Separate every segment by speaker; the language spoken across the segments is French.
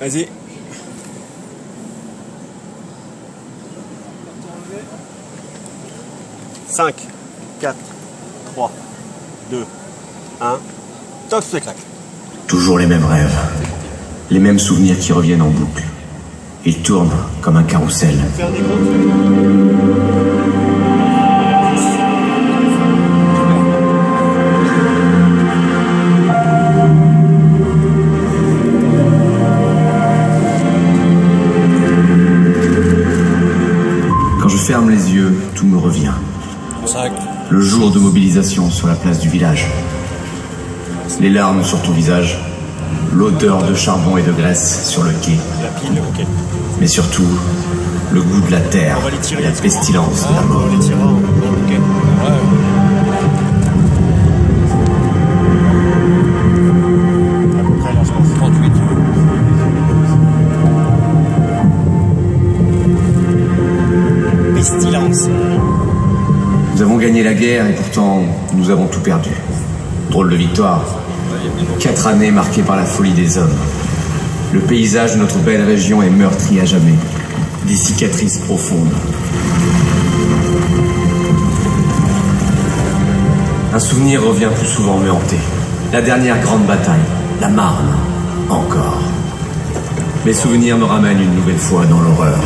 Speaker 1: Vas-y. Cinq, 4, 3, 2, 1. Top spectacle.
Speaker 2: Toujours les mêmes rêves. Les mêmes souvenirs qui reviennent en boucle. Ils tournent comme un carrousel. Quand je ferme les yeux, tout me revient. Le jour de mobilisation sur la place du village. Les larmes sur ton visage. L'odeur de charbon et de graisse sur le quai.
Speaker 1: La pile, ok.
Speaker 2: Mais surtout, le goût de la terre et la pestilence de la mort.
Speaker 1: On les tirera, ok. Ouais. À peu près là, je pense. 38. Pestilence.
Speaker 2: Nous avons gagné la guerre et pourtant, nous avons tout perdu. Drôle de victoire. 4 années marquées par la folie des hommes. Le paysage de notre belle région est meurtri à jamais. Des cicatrices profondes. Un souvenir revient plus souvent me hanter. La dernière grande bataille, la Marne, encore. Mes souvenirs me ramènent une nouvelle fois dans l'horreur.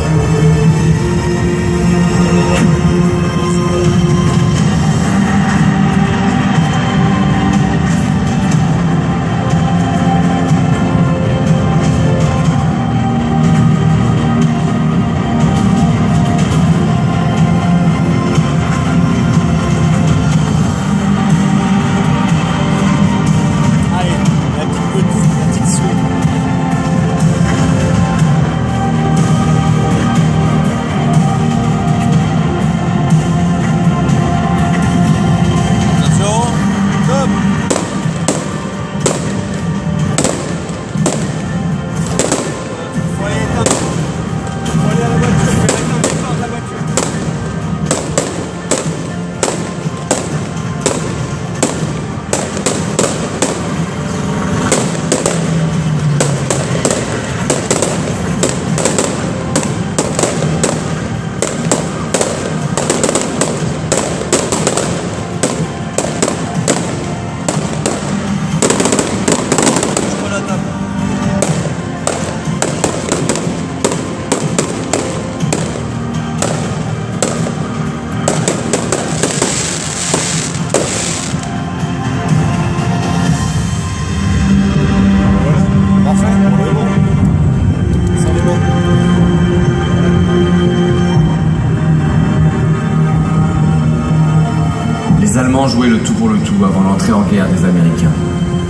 Speaker 2: Les Allemands jouaient le tout pour le tout avant l'entrée en guerre des Américains.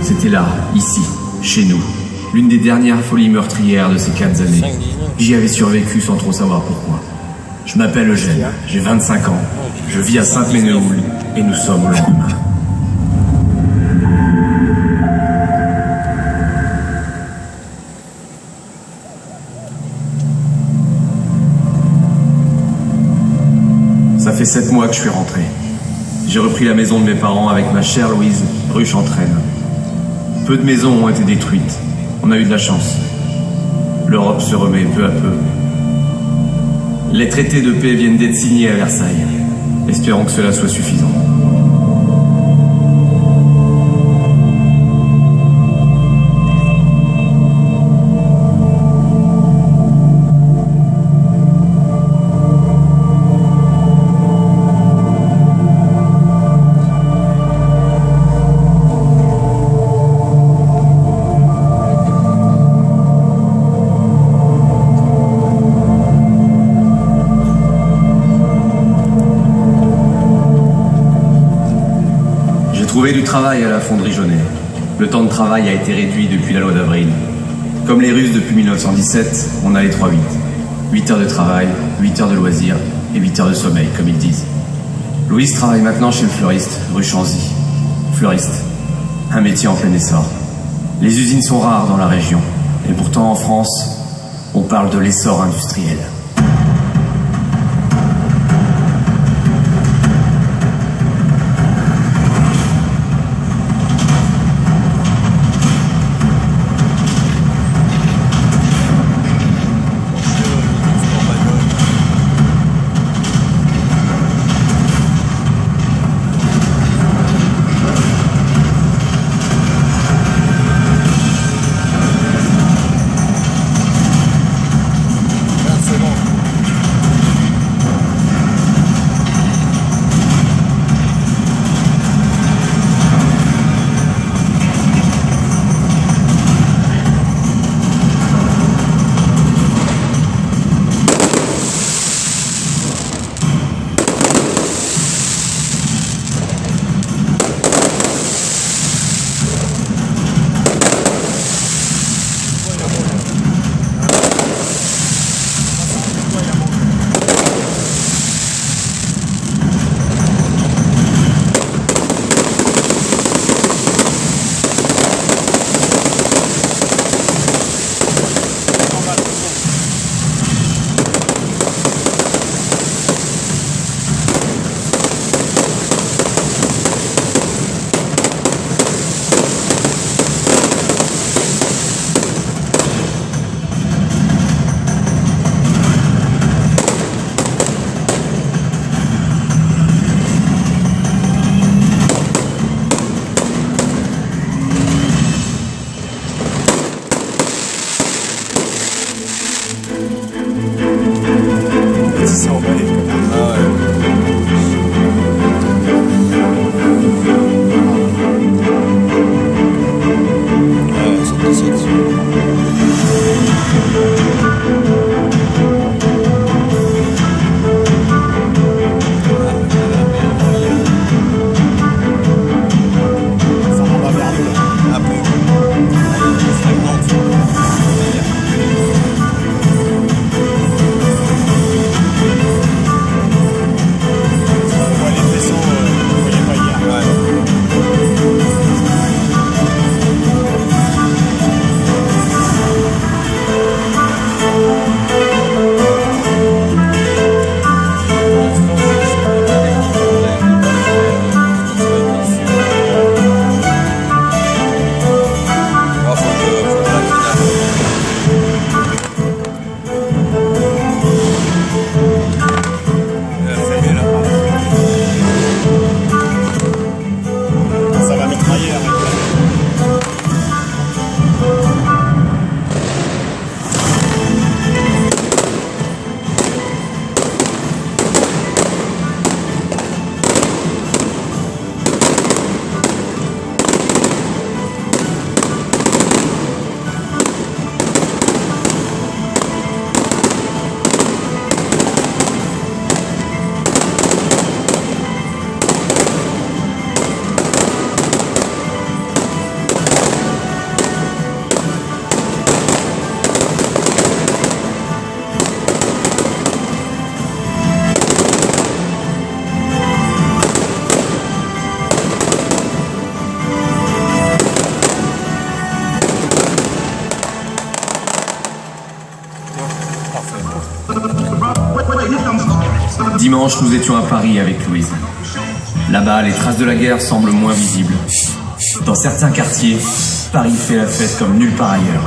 Speaker 2: C'était là, ici, chez nous, l'une des dernières folies meurtrières de ces 4 années. J'y avais survécu sans trop savoir pourquoi. Je m'appelle Eugène, j'ai 25 ans, je vis à Sainte-Ménéhould et nous sommes au lendemain. Ça fait 7 mois que je suis rentré. J'ai repris la maison de mes parents avec ma chère Louise, rue Chantraine. Peu de maisons ont été détruites. On a eu de la chance. L'Europe se remet peu à peu. Les traités de paix viennent d'être signés à Versailles. Espérons que cela soit suffisant. Trouver du travail à la fonderie Jaunet. Le temps de travail a été réduit depuis la loi d'avril. Comme les Russes depuis 1917, on a les 3-8. 8 heures de travail, 8 heures de loisirs et 8 heures de sommeil, comme ils disent. Louise travaille maintenant chez le fleuriste, rue Chanzy. Fleuriste, un métier en plein essor. Les usines sont rares dans la région, et pourtant en France, on parle de l'essor industriel. Dimanche, nous étions à Paris avec Louise. Là-bas, les traces de la guerre semblent moins visibles. Dans certains quartiers, Paris fait la fête comme nulle part ailleurs.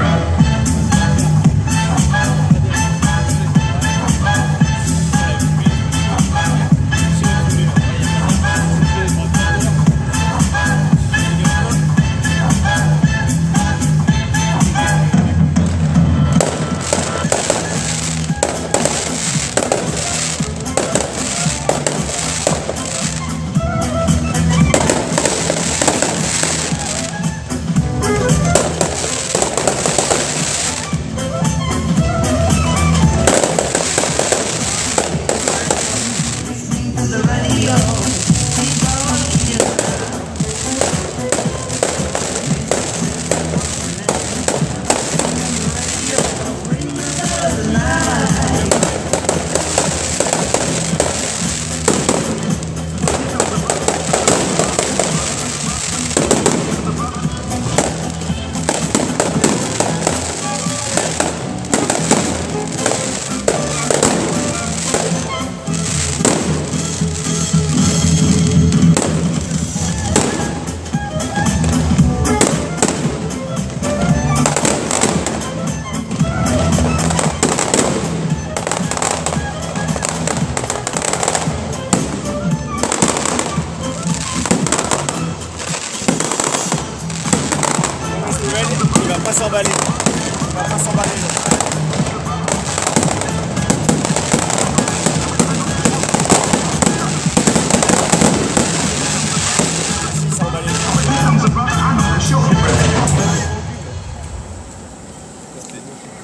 Speaker 1: Il va pas s'emballer. Il va pas s'emballer.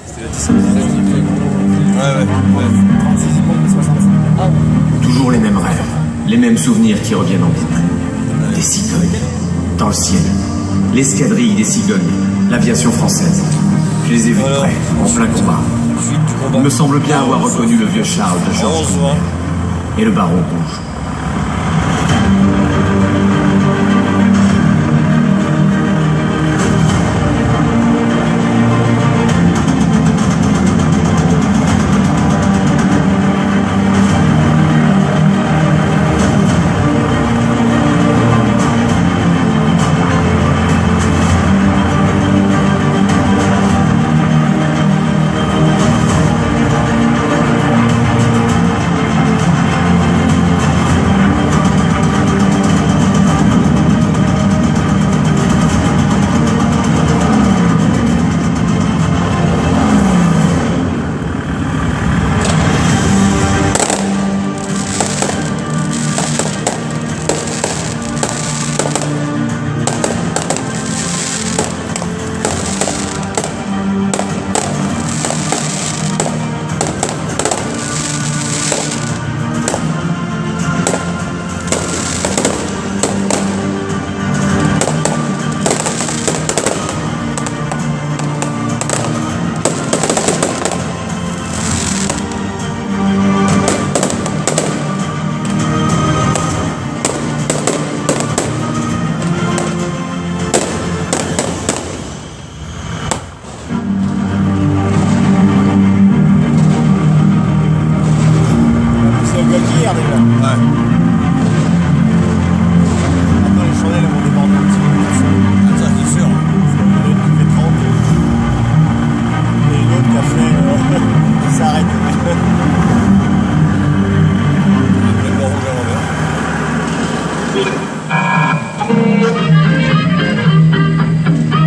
Speaker 1: C'était la 17. Ouais.
Speaker 2: Toujours les mêmes rêves, les mêmes souvenirs qui reviennent en boucle. Des cigognes, dans le ciel, l'escadrille des cigognes, l'aviation française. Je les ai vus de près, en plein combat. Il me semble bien avoir reconnu le vieux Charles de Georges et le baron rouge.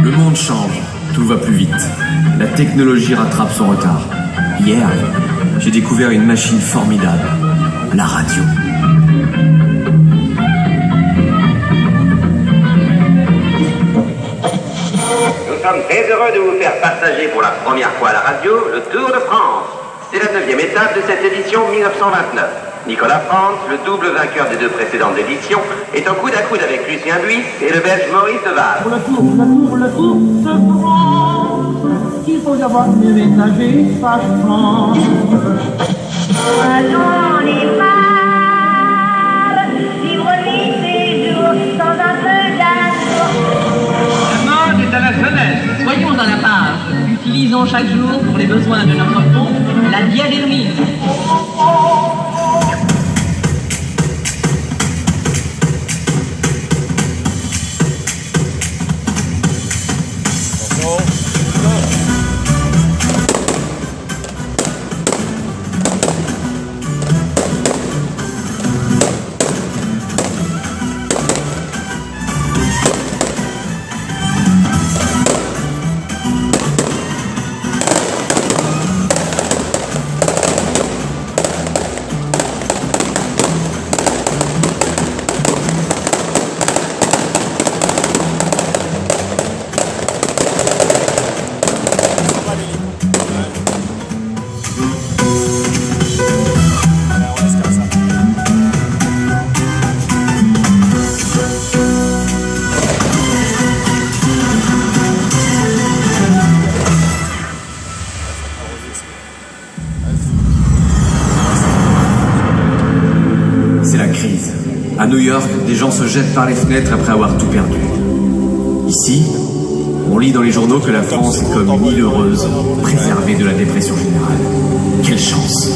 Speaker 2: Le monde change, tout va plus vite. La technologie rattrape son retard. Hier, j'ai découvert une machine formidable, la radio.
Speaker 3: Nous sommes très heureux de vous faire partager pour la première fois à la radio le Tour de France. C'est la 9e étape de cette édition 1929. Nicolas France, le double vainqueur des deux précédentes éditions, est en coude à coude avec Lucien Buis et le Belge Maurice Deval.
Speaker 4: Pour le tour de France, il faut avoir déménagé vachement.
Speaker 5: J'en ai marre, vivre nuit et jour sans un peu d'amour.
Speaker 6: Le monde est à la jeunesse. Soyons à la page. Utilisons chaque jour pour les besoins de notre pompe la diadérmine.
Speaker 2: À New York, des gens se jettent par les fenêtres après avoir tout perdu. Ici, on lit dans les journaux que la France est comme une île heureuse, préservée de la dépression générale. Quelle chance!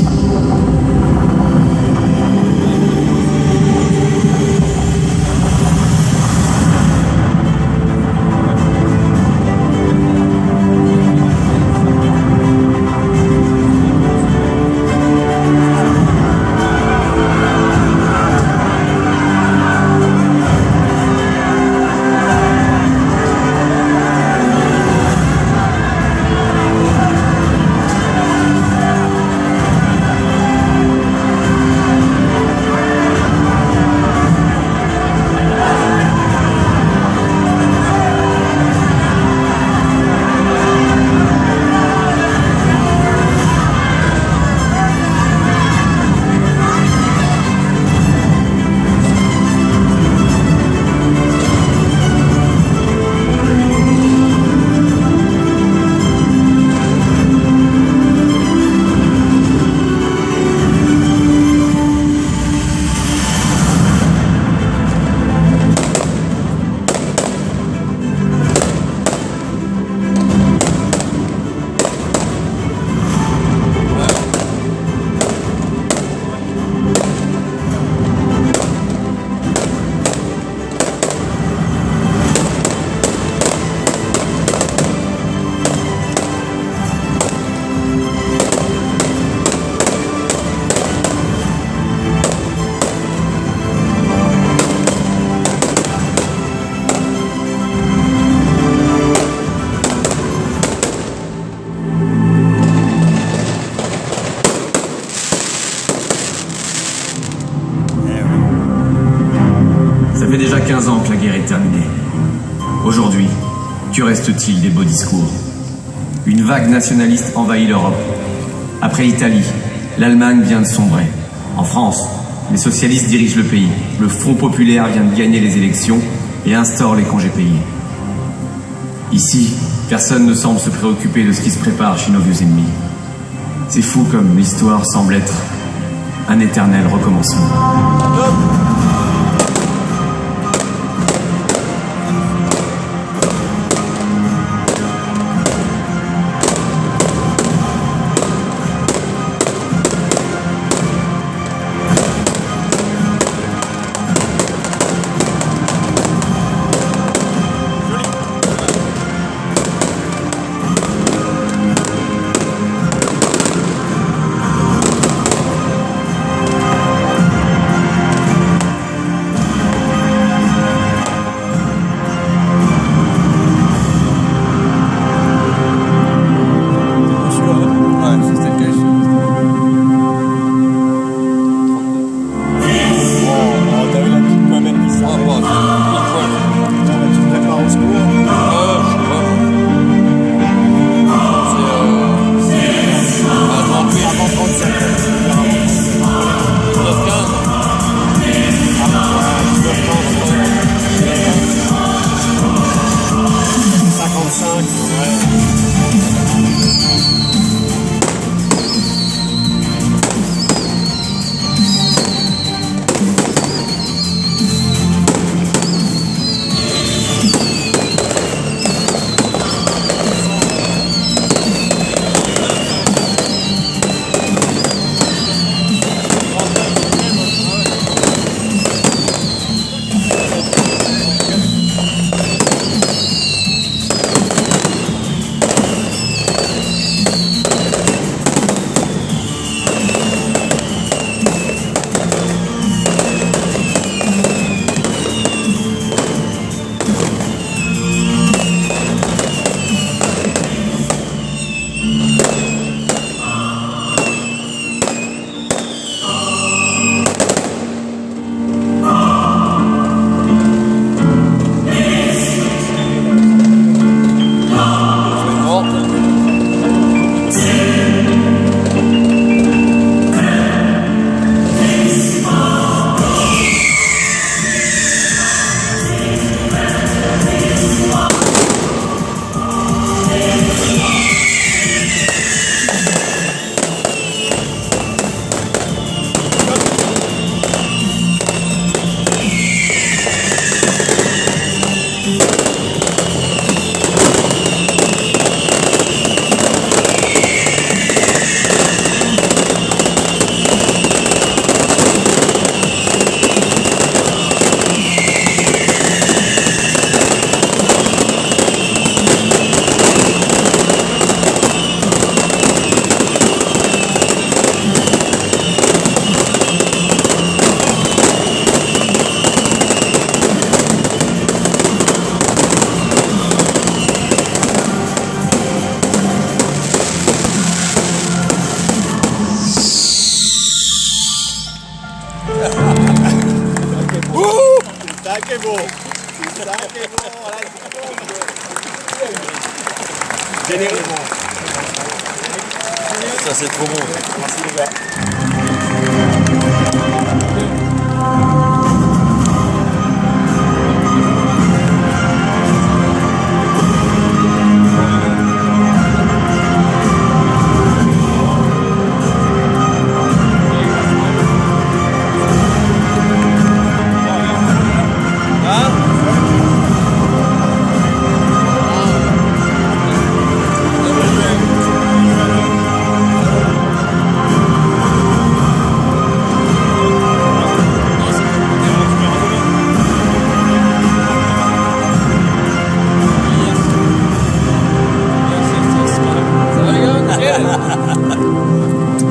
Speaker 2: Ça fait déjà 15 ans que la guerre est terminée. Aujourd'hui, que reste-t-il des beaux discours? Une vague nationaliste envahit l'Europe. Après l'Italie, l'Allemagne vient de sombrer. En France, les socialistes dirigent le pays. Le Front populaire vient de gagner les élections et instaure les congés payés. Ici, personne ne semble se préoccuper de ce qui se prépare chez nos vieux ennemis. C'est fou comme l'histoire semble être un éternel recommencement.
Speaker 1: bon. Ça c'est bon, là c'est bon. Généreux. Ça c'est trop bon. Merci les gars.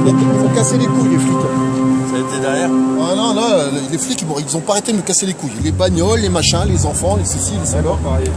Speaker 7: Ils m'ont cassé les couilles, les flics.
Speaker 1: Ça a été derrière?
Speaker 7: Ah non, là, les flics, ils ont pas arrêté de me casser les couilles. Les bagnoles, les machins, les enfants, les ceci, les ça.
Speaker 1: Pareil.